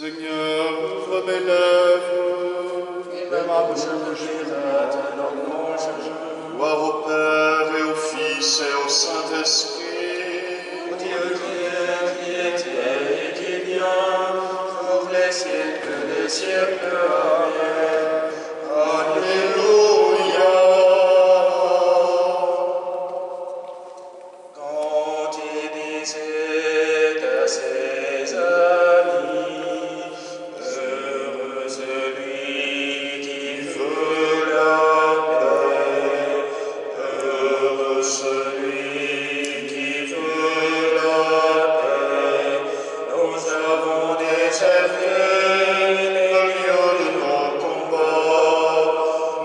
Seigneur, ouvre mes lèvres, et ma bouche t'ouvrira ta louange. Gloire au Père et au Fils et au Saint-Esprit. Ô Dieu qui était et qui vient, pour les siècles des siècles. Amen. Alléluia. Quand il disait à ses amis, heureux celui qui veut la paix, heureux celui qui veut la paix, nous avons déserté le lieu de nos combats,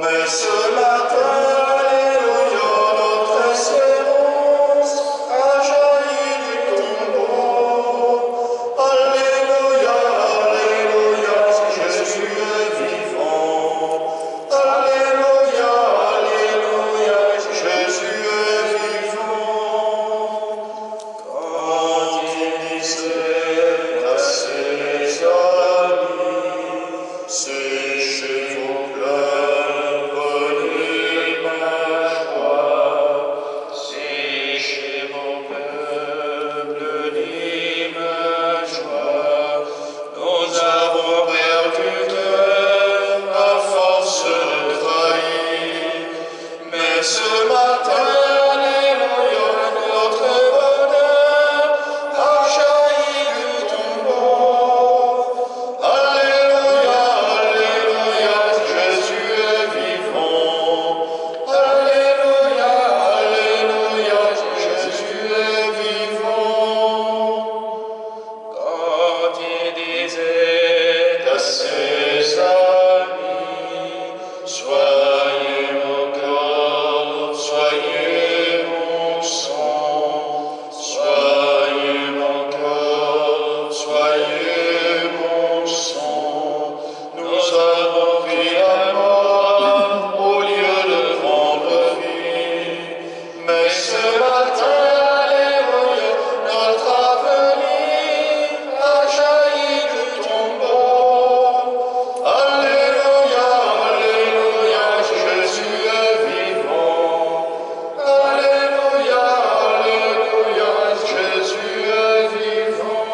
mais ce matin, alléluia, notre espérance a jailli du tombeau. Alléluia, alléluia, Jésus est vivant. Alléluia, alléluia, Jésus est vivant. Quand il disait à ses amis, séchez vos pleurs, prenez ma joie. Séchez vos pleurs, prenez ma joie. Nous avons perdu cœur à force de trahir. Mais ce matin, alléluia, notre bonheur a jailli du tombeau. Alléluia, alléluia, Jésus est vivant. Alléluia, alléluia, Jésus est vivant. Quand il disait à ses amis, soyez mon corps, soyez mon sang, soyez mon corps, soyez mon sang, nous avons pris la mort au lieu de prendre vie. Mais ce matin, alléluia, notre avenir a jailli du tombeau. Alléluia, alléluia, Jésus est vivant. Alléluia, alléluia, Jésus est vivant.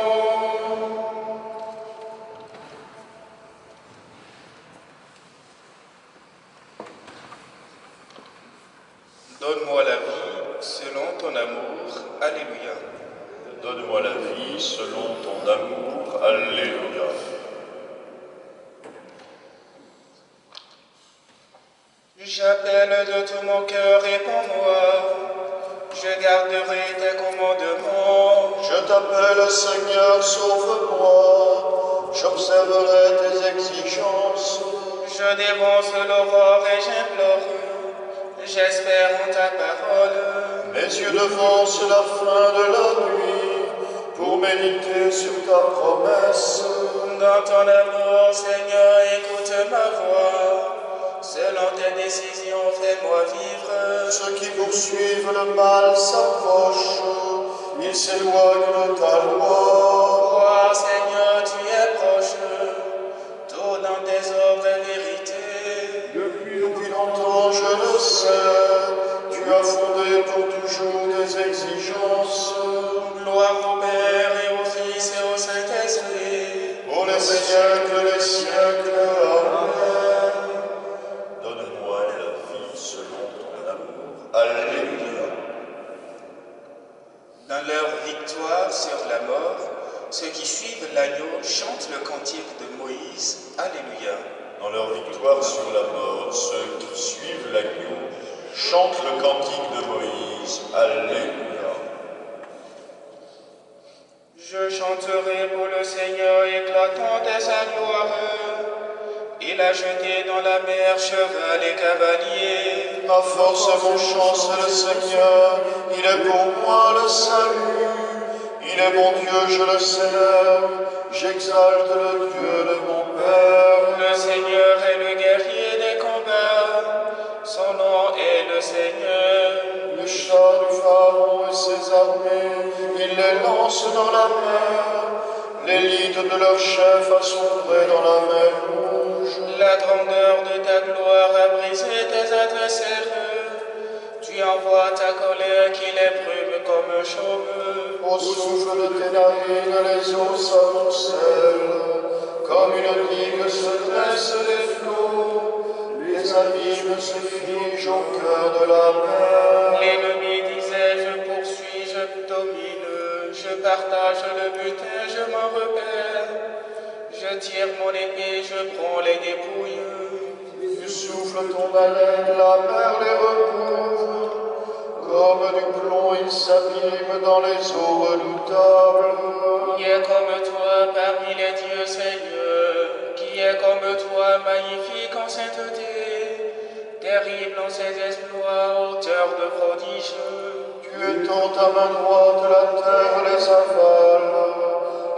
Donne-moi la vie selon ton amour. Alléluia. Donne-moi la vie selon ton amour. Alléluia. J'appelle de tout mon cœur, réponds-moi. Je garderai tes commandements. Je t'appelle Seigneur, sauve-moi. J'observerai tes exigences. Je dévance l'aurore et j'implore. J'espère en ta parole. Mes yeux devancent la fin de la nuit pour méditer sur ta promesse. Dans ton amour, Seigneur, écoute ma voix. Selon tes décisions, fais-moi vivre. Ceux qui poursuivent le mal s'approchent, ils s'éloignent de ta loi. Toi, Seigneur, tu es proche. Tout dans tes œuvres est vérité. Depuis longtemps, je le sais, tu as fondé pour toujours tes exigences. Gloire au Père et au Fils et au Saint-Esprit. Pour les siècles des siècles, Amen. Donne-moi la vie selon ton amour. Alléluia. Dans leur victoire sur la mort, ceux qui suivent l'agneau chantent le cantique de Moïse. Alléluia. Dans leur victoire sur la mort, ceux qui suivent l'agneau chantent le cantique de Moïse. Alléluia. Je chanterai pour le Seigneur éclatant de sa gloire. Il a jeté dans la mer cheval et cavalier. Ma force et mon chant, c'est le Seigneur. Il est pour moi le salut. Il est mon Dieu, je le célèbre. J'exalte le Dieu de mon Père. Le Seigneur est le guerrier des combats. Son nom est le Seigneur. Le char du Pharaon et ses armées, il les lance dans la mer. Les lits de guide de leur chef à sombrer dans la mer rouge. La grandeur de ta gloire a brisé tes adversaires. Tu envoies ta colère qui les brume comme chaume. Au souffle de tes narines, les eaux s'amoncellent. Comme une digue se dressent les flots. Les abîmes se figent au cœur de la mer. L'ennemi disait, je poursuis, je domine, je partage le butin, je m'en repère. Je tire mon épée, je prends les dépouilles. Tu souffles ton haleine, la mer les recouvre. Comme du plomb, ils s'abîment dans les eaux redoutables. Qui est comme toi parmi les dieux, Seigneur? Qui est comme toi, magnifique en sainteté, terrible en ses exploits, auteur de prodiges? Tu étends ta main droite, la terre les avale.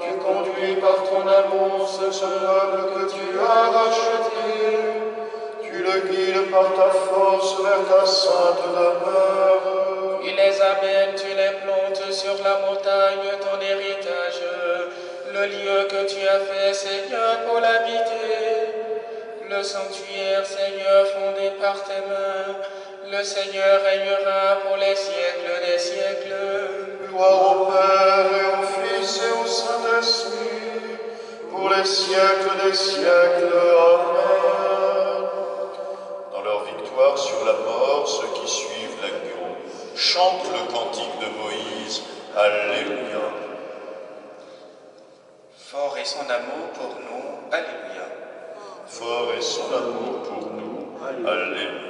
Tu conduis par ton amour ce peuple que tu as racheté. Tu le guides par ta force vers ta sainte demeure. Tu les amènes, tu les plantes sur la montagne, ton héritage, le lieu que tu as fait, Seigneur, pour l'habiter. Le sanctuaire, Seigneur, fondé par tes mains, le Seigneur régnera pour les siècles des siècles. Gloire au Père et au Fils et au Saint-Esprit, pour les siècles des siècles. Amen. Dans leur victoire sur la mort, ceux qui suivent l'agneau chantent le cantique de Moïse. Alléluia. Fort est son amour pour nous. Alléluia. Fort est son amour pour nous. Alléluia.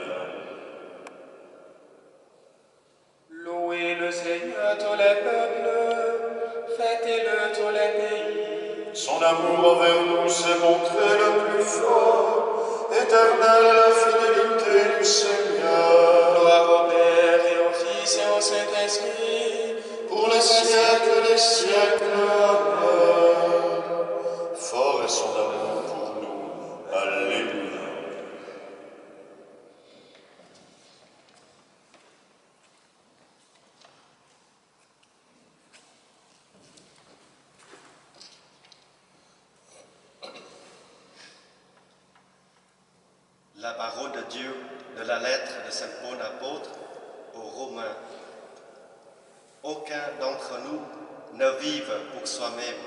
Louez le Seigneur tous les peuples, fêtez-le tous les pays. Son amour envers nous s'est montré le plus fort, éternelle est la fidélité du Seigneur. Gloire au Père et au Fils et au Saint-Esprit, Pour les siècles des siècles. Amen. Fort est son amour pour nous. Alléluia. La parole de Dieu de la lettre de Saint Paul apôtre aux Romains. Aucun d'entre nous ne vive pour soi-même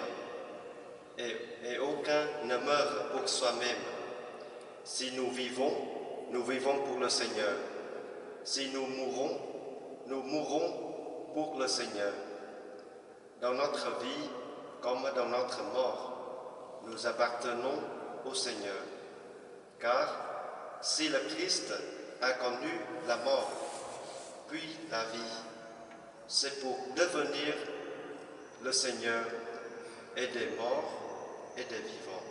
et aucun ne meurt pour soi-même. Si nous vivons pour le Seigneur. Si nous mourrons pour le Seigneur. Dans notre vie comme dans notre mort, nous appartenons au Seigneur. Car si le Christ a connu la mort, puis la vie, c'est pour devenir le Seigneur et des morts et des vivants.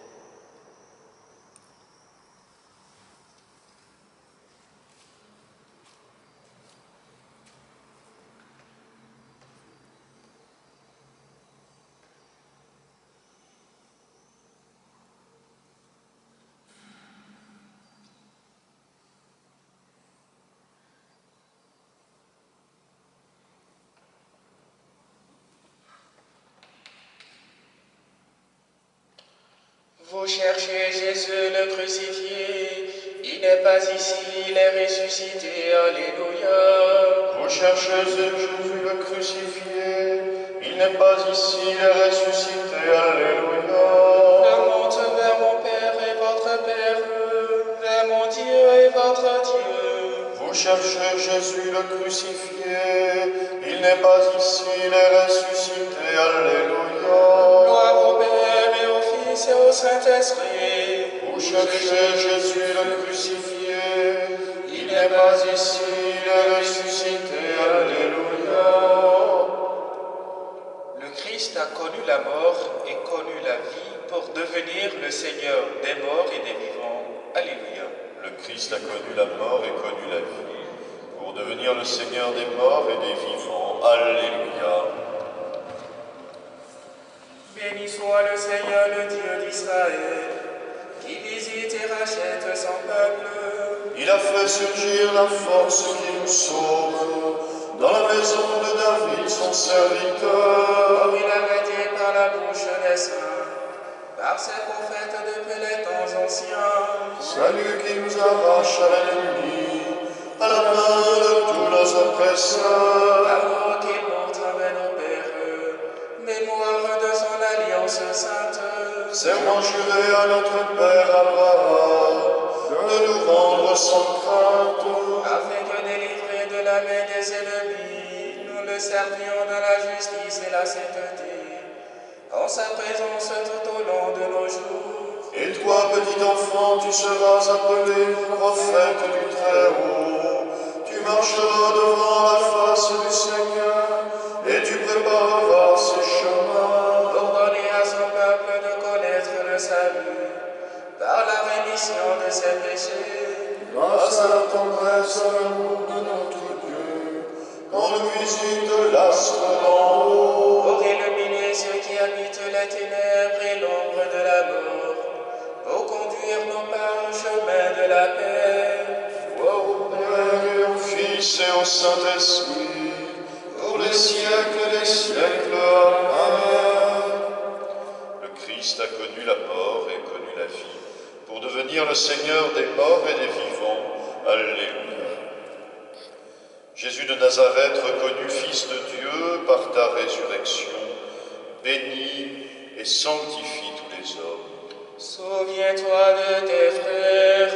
Vous cherchez Jésus le crucifié, il n'est pas ici, il est ressuscité, alléluia. Vous cherchez Jésus le crucifié, il n'est pas ici, il est ressuscité, alléluia. Je monte vers mon Père et votre Père, vers mon Dieu et votre Dieu. Vous cherchez Jésus le crucifié, il n'est pas ici, il est ressuscité, alléluia. Gloire au Père et au Fils et au Saint-Esprit. Vous cherchez Jésus le crucifié, il n'est pas ici, il est ressuscité, alléluia. Le Christ a connu la mort et connu la vie pour devenir le Seigneur des morts et des vivants. Alléluia. Le Christ a connu la mort et connu la vie pour devenir le Seigneur des morts et des vivants. Alléluia. Béni soit le Seigneur, le Dieu d'Israël, qui visite et rachète son peuple. Il a fait surgir la force qui nous sauve dans la maison de David, son serviteur. Il avait dit par la bouche des saints, par ses prophètes depuis les temps anciens. Salut qui nous arrache à l'ennemi, à la main de tous nos oppresseurs. Pardon qu'il montre avec nos pères, mémoire de son alliance sainte. Serment juré à notre Père Abraham, de nous rendre sans crainte. Afin que délivrés de la main des ennemis, nous le servions dans la justice et la sainteté, en sa présence tout au long de nos jours. Et toi, petit enfant, tu seras appelé prophète du Très-Haut. Tu marcheras devant la face du Seigneur, et tu prépareras ses chemins. Pour donner à son peuple de connaître le salut, par la rémission de ses péchés. Grâce à la tendresse et à l'amour de notre Dieu, quand nous visite l'astre d'en haut. Pour illuminer ceux qui habitent les ténèbres et l'ombre de la mort, pour conduire nos pas au chemin de la paix. Gloire au Père et au Fils et au Saint-Esprit, pour les siècles des siècles. Amen. Le Christ a connu la mort et connu la vie, pour devenir le Seigneur des morts et des vivants. Alléluia. Jésus de Nazareth, reconnu Fils de Dieu par ta résurrection, bénis et sanctifie tous les hommes. Souviens-toi de tes frères.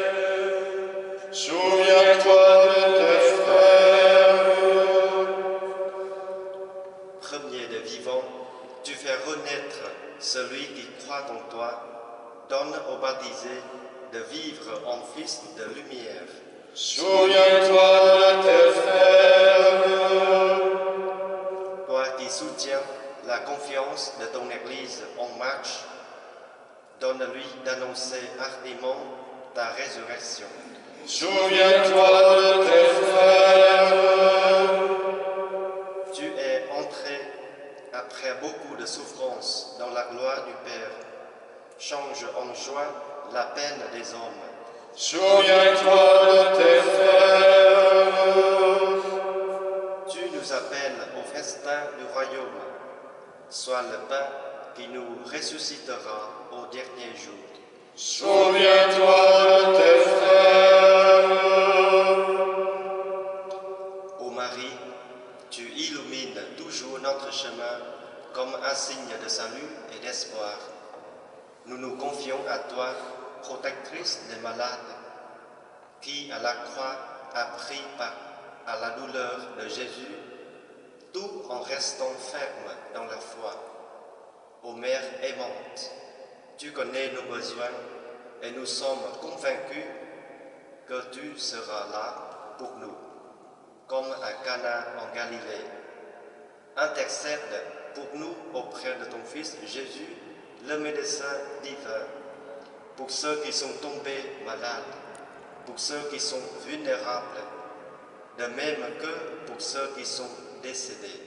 Souviens-toi de tes frères. Premier de vivants, tu fais renaître celui qui croit en toi. Donne aux baptisés de vivre en fils de lumière. Souviens-toi de tes frères. Toi qui soutiens la confiance de ton Église en marche, donne-lui d'annoncer hardiment ta résurrection. Souviens-toi de tes frères. Tu es entré après beaucoup de souffrances dans la gloire du Père. Change en joie la peine des hommes. Souviens-toi de tes frères. Tu nous appelles au festin du royaume. Sois le pain qui nous ressuscitera au dernier jour. Souviens-toi de tes frères. Ô Marie, tu illumines toujours notre chemin comme un signe de salut et d'espoir. Nous nous confions à toi, protectrice des malades, qui à la croix a pris part à la douleur de Jésus, tout en restant ferme dans la foi. Ô Mère aimante, tu connais nos besoins et nous sommes convaincus que tu seras là pour nous, comme à Cana en Galilée. Intercède pour nous auprès de ton Fils Jésus, le médecin divin, pour ceux qui sont tombés malades, pour ceux qui sont vulnérables, de même que pour ceux qui sont décédés.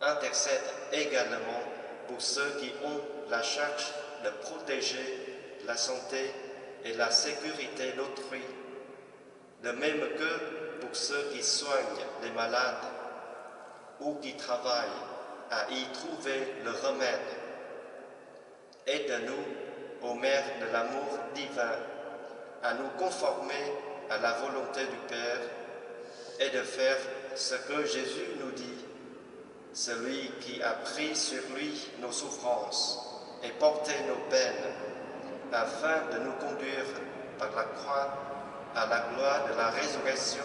Intercède également pour ceux qui ont la charge de protéger la santé et la sécurité d'autrui, de même que pour ceux qui soignent les malades ou qui travaillent à y trouver le remède. Aide-nous, ô Mère de l'amour divin, à nous conformer à la volonté du Père et de faire ce que Jésus nous dit, celui qui a pris sur lui nos souffrances et porté nos peines, afin de nous conduire par la croix à la gloire de la résurrection,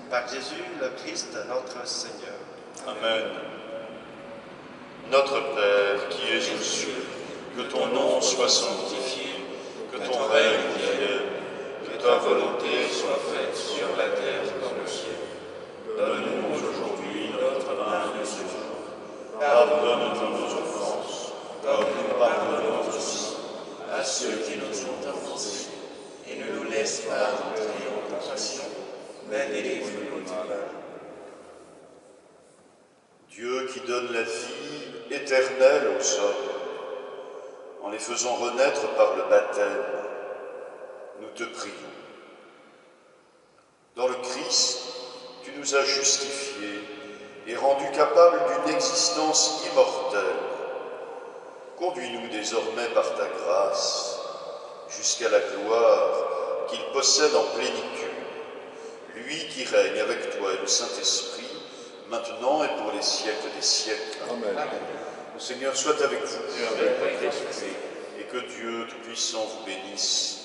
par Jésus le Christ notre Seigneur. Amen. Notre Père qui es aux cieux, que ton nom soit sanctifié, que ton règne vienne, que ta volonté soit faite sur la terre comme au ciel. Donne-nous aujourd'hui notre pain de ce jour. Pardonne-nous nos offenses, comme nous pardonnons aussi à ceux qui nous ont offensés. Et ne nous laisse pas entrer en tentation, mais délivre-nous du mal. Dieu qui donne la vie éternelle aux hommes, en les faisant renaître par le baptême, nous te prions. Dans le Christ, tu nous as justifiés et rendus capables d'une existence immortelle. Conduis-nous désormais par ta grâce jusqu'à la gloire qu'il possède en plénitude, lui qui règne avec toi et le Saint-Esprit, maintenant et pour les siècles des siècles. Amen. Le Seigneur soit avec vous. Et que Dieu Tout-Puissant vous bénisse,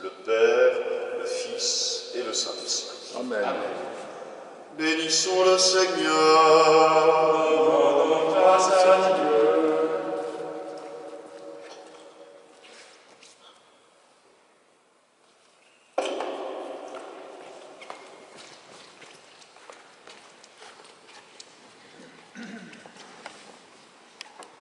le Père, le Fils et le Saint-Esprit. Amen. Bénissons le Seigneur. Rendons grâce à Dieu.